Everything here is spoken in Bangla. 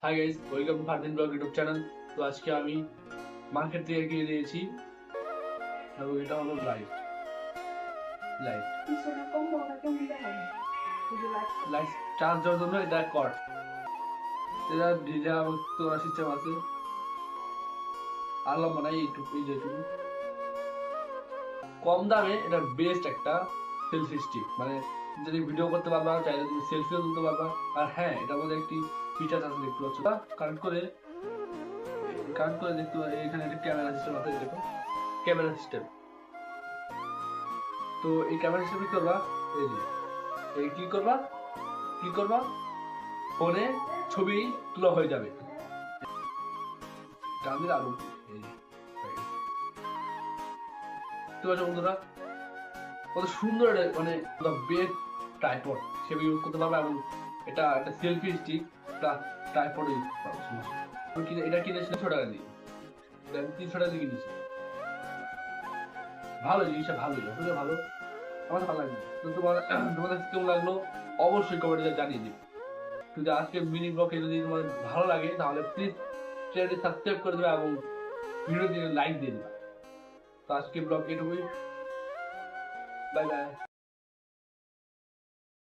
Hi guys, welcome to Fardin blog YouTube channel. তো আজকে আমি মার্কেট থেকে কিনে দিয়েছি এবং এটা হলো লাইট লাইট লাইট চার্জ দেওয়ার জন্য এটা কর্ড। এটা ঢিলা তোলা সিস্টেম আছে, আর লম্বা নাই, এইটুকু এই যেটুকু। কম দামে এটা বেস্ট একটা সেলফি স্টিক, মানে যদি ভিডিও করতে পারবা, চাইলে তুমি সেলফিও তুলতে পারবা। আর হ্যাঁ, এটার মধ্যে একটি ফিচার আছে, দেখতে পাচ্ছ কানেক্ট করে দেখতে পাচ্ছ এখানে একটা ক্যামেরা সিস্টেম আছে, দেখো ক্যামেরা সিস্টেম। তো এই ক্যামেরা সিস্টেম কি করবা, এই যে এই ক্লিক করবা ফোনে ছবি তোলা হয়ে যাবে। আমি আরো এই তো আছে বন্ধুরা, কত সুন্দর এটা, মানে বেড ট্রাইপড হিসেবে ইউজ করতে পারবে। এবং এটা একটা selfie stick plus tripod use করতে পারবে। এটা কিনেছি 300 টাকা দিয়ে, 300 টাকা দিয়ে কিনেছি। ভালো জিনিসটা, ভালোই আসলে ভালো, আমার ভালো লাগবে। তো তোমাদের কেমন লাগলো অবশ্যই কমেন্টে জানিয়ে দিবে। যদি আজকে মিনি ব্লগে যদি তোমার ভালো লাগে তাহলে প্লিজ চ্যানেলটি সাবস্ক্রাইব করে দেবে এবং ভিডিওটি লাইক দিয়ে দেবে। তো আজকে ব্লগ এটুকুই, বাই বাই।